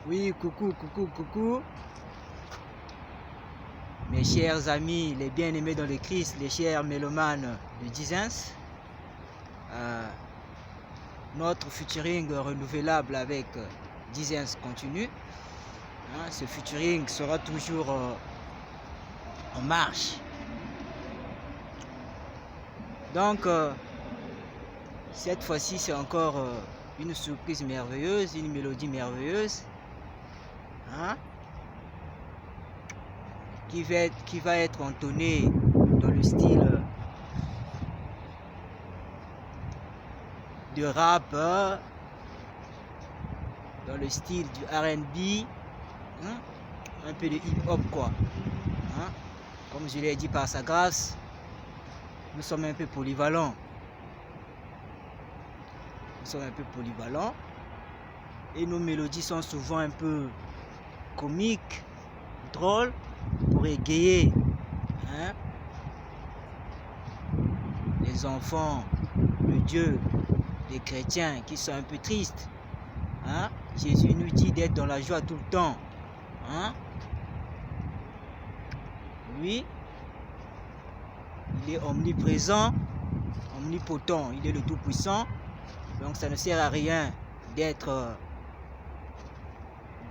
Oui, coucou. Mes chers amis, les bien-aimés dans le Christ, les chers mélomanes de Dizens. Notre featuring renouvelable avec Dizens continue. Ce featuring sera toujours en marche. Donc, cette fois-ci, c'est encore une surprise merveilleuse, une mélodie merveilleuse. Qui va être entonnée dans le style de rap, dans le style du R&B, un peu de hip-hop quoi. Comme je l'ai dit, par sa grâce, nous sommes un peu polyvalents. Et nos mélodies sont souvent un peu comiques, drôles, pour égayer les enfants de Dieu, les chrétiens qui sont un peu tristes. Jésus nous dit d'être dans la joie tout le temps. Lui, il est omniprésent, omnipotent, il est le Tout-Puissant. Donc ça ne sert à rien d'être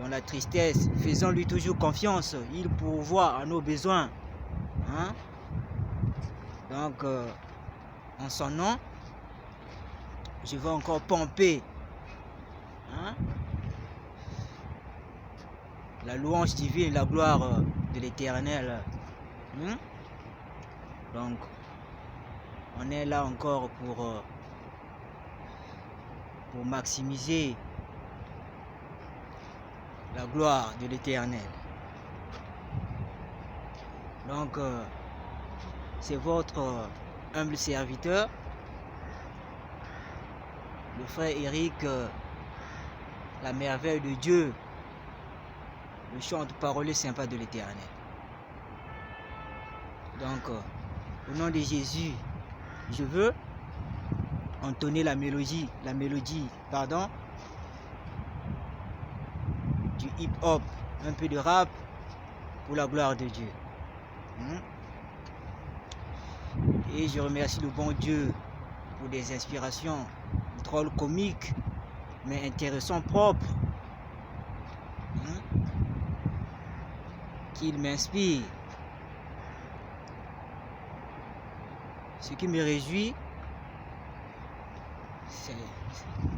dans la tristesse. Faisons-lui toujours confiance, il pourvoit à nos besoins. Donc, en son nom, je vais encore pomper la louange divine, la gloire de l'Éternel. Donc, on est là encore pour maximiser la gloire de l'Éternel. Donc, c'est votre humble serviteur, le frère Eric, la merveille de Dieu, le chante-parole sympa de l'Éternel. Donc, au nom de Jésus, je veux entonner la mélodie, du hip-hop, un peu de rap pour la gloire de Dieu. Et je remercie le bon Dieu pour des inspirations drôles, comiques, mais intéressants, propres, qu'il m'inspire. Ce qui me réjouit,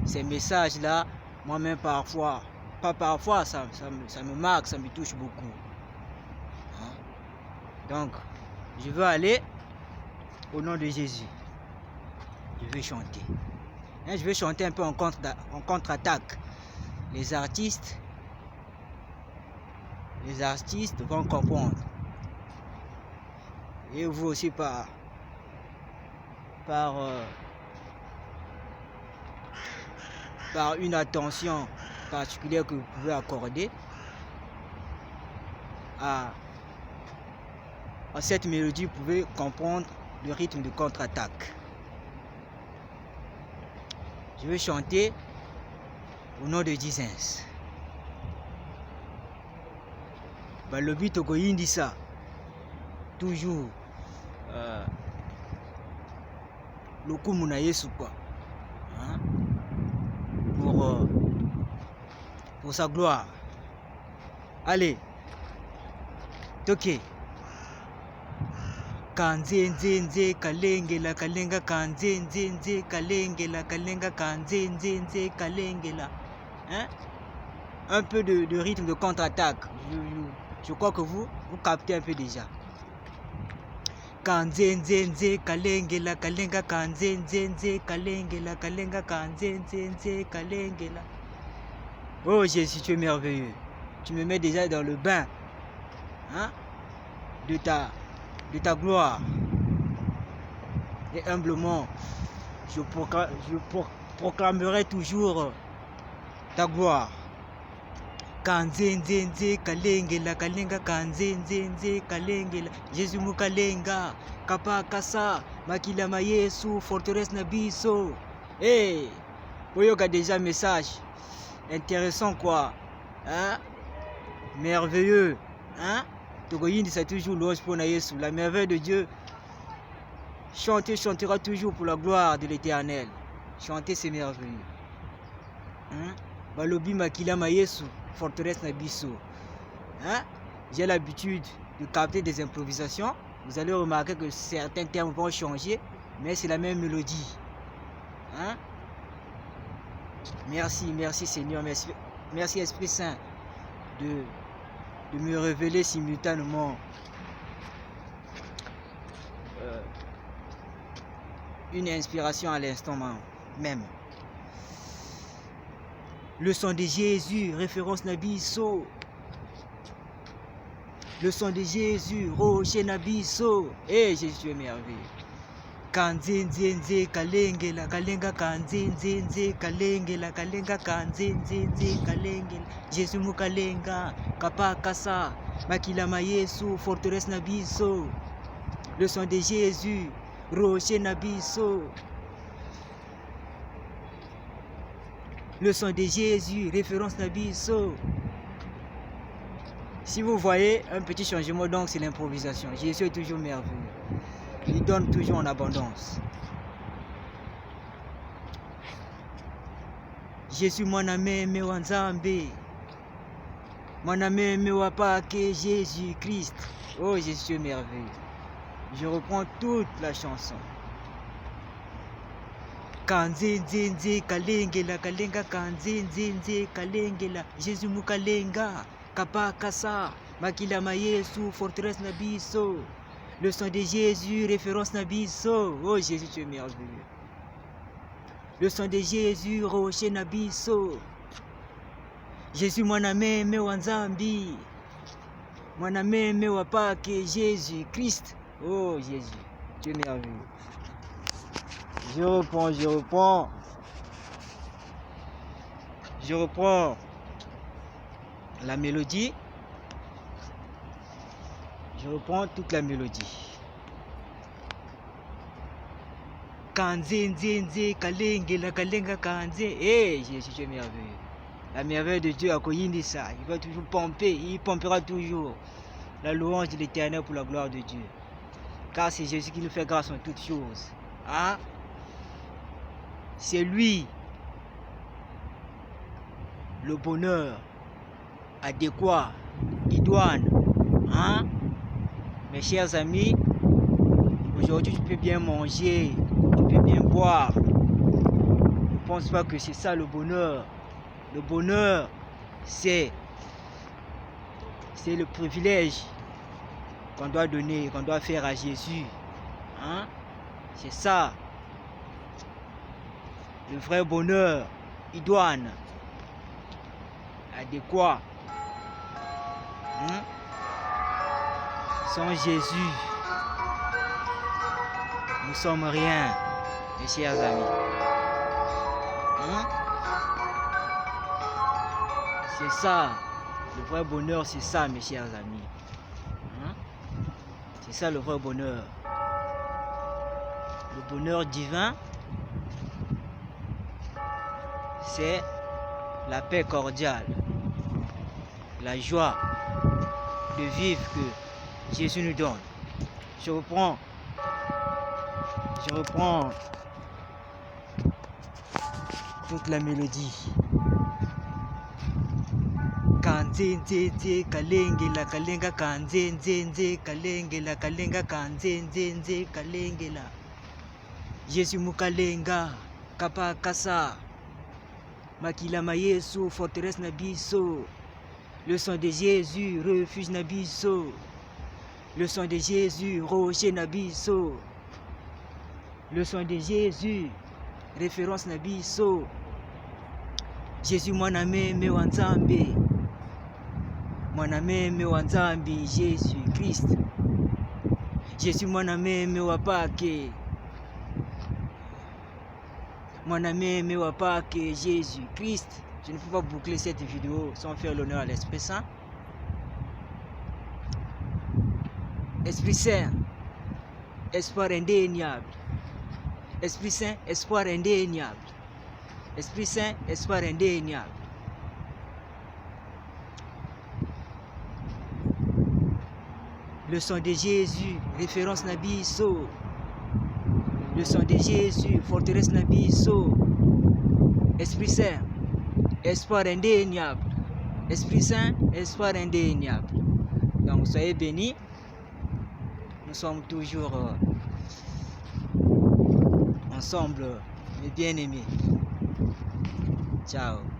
ces messages-là, moi-même parfois, ça me marque, ça me touche beaucoup. Donc, je veux aller au nom de Jésus. Je vais chanter. Je vais chanter un peu en contre-attaque. Les artistes vont comprendre. Et vous aussi par une attention particulière que vous pouvez accorder à cette mélodie, vous pouvez comprendre le rythme de contre-attaque. Je vais chanter au nom de Dizens. Le but au ça toujours le coup mon Yesu quoi, pour sa gloire. Allez, toquez. Kanzenzenze kalengela kalenga kanzenzenze kalengela kalenga kanzenzenze kalengela. Un peu de rythme de contre-attaque. Je crois que vous captez un peu déjà. Kanzenzenze kalengela kalenga kanzenzenze kalengela kalenga kanzenzenze kalengela. Oh Jésus, tu es merveilleux. Tu me mets déjà dans le bain de ta gloire. Et humblement, je proclamerai toujours ta gloire. Kanzenzenze kalengela kalenga kanzenzenze kalengela. Jésus mukalenga kapakasa makila ma Yesu forteresse na biso. Oyoka déjà message intéressant quoi. Hein? Merveilleux. Hein? C'est toujours louange pour Yesu. La merveille de Dieu. Chanter chantera toujours pour la gloire de l'Éternel. Chanter, c'est merveilleux. Hein? Balobi makila ma Yesu, forteresse na biso. Hein? J'ai l'habitude de capter des improvisations. Vous allez remarquer que certains termes vont changer, mais c'est la même mélodie. Hein? Merci, merci Seigneur, merci Esprit Saint de me révéler simultanément une inspiration à l'instant même. Le sang de Jésus, référence Nabiso. Le sang de Jésus, rocher Nabiso. Eh, Jésus est merveilleux. Kanzenzenze kalengela kalenga kanzenzenze kalengela kalenga kanzenzenze kalengela Jésus mukalenga kapakasa makila ma Yesu forteresse Nabiso. Le sang de Jésus, rocher Nabiso. Le sang de Jésus, référence Nabiso. Si vous voyez un petit changement, donc c'est l'improvisation. Jésus est toujours merveilleux. Il donne toujours en abondance. Jésus mon ami me wanzambe. Mon ami me wapake Jésus Christ. Oh Jésus est merveilleux. Je reprends toute la chanson. Kanzenzenze kalengela kalenga kanzenzenze kalengela Jésus mukalenga kapakasa makila ma Yesu forteresse Nabiso. Le sang de Jésus, référence Nabiso. Oh Jésus, tu es merveilleux. Le sang de Jésus, rocher Nabiso. Jésus, mon ami, me wanzambi. Mon ami, me wapake Jésus Christ. Oh Jésus, tu es merveilleux. Je reprends la mélodie. Je reprends toute la mélodie. Kanzenzenze kalengela kalenga kanze. Eh, Jésus, tu es merveilleux. La merveille de Dieu a ça. Il va toujours pomper. Il pompera toujours la louange de l'Éternel pour la gloire de Dieu. Car c'est Jésus qui nous fait grâce en toutes choses. Hein? C'est lui le bonheur adéquat, idoine. Hein? Mes chers amis, aujourd'hui tu peux bien manger, tu peux bien boire. Ne pense pas que c'est ça le bonheur. Le bonheur, c'est le privilège qu'on doit donner, qu'on doit faire à Jésus. Hein? C'est ça. Le vrai bonheur, idoine, adéquat. Hein? Sans Jésus, nous sommes rien, mes chers amis. Hein? C'est ça, le vrai bonheur, c'est ça, mes chers amis. Hein? C'est ça le vrai bonheur. Le bonheur divin, c'est la paix cordiale, la joie de vivre que Jésus nous donne. Je reprends toute la mélodie. Kanzenzenze kalengela kalenga kanzenzenze kalengela kalenga kanzenzenze kalengela Jésus mukalenga kapakasa makila ma Yesu forteresse Nabiso. Le sang de Jésus, refuge Nabiso. Le sang de Jésus, rocher Nabiso. Le sang de Jésus, référence Nabiso. Jésus mon ami me wanzambe. Mon ami me wanzambi Jésus Christ. Jésus mon ami me wapake. Mon ami me wapake Jésus Christ. Je ne peux pas boucler cette vidéo sans faire l'honneur à l'Esprit Saint. Esprit Saint, espoir indéniable. Esprit Saint, espoir indéniable. Esprit Saint, espoir indéniable. Le sang de Jésus, référence Nabi So. Le sang de Jésus, forteresse Nabi So. Esprit Saint, espoir indéniable. Esprit Saint, espoir indéniable. Donc soyez bénis. Nous sommes toujours ensemble, mes bien-aimés. Ciao.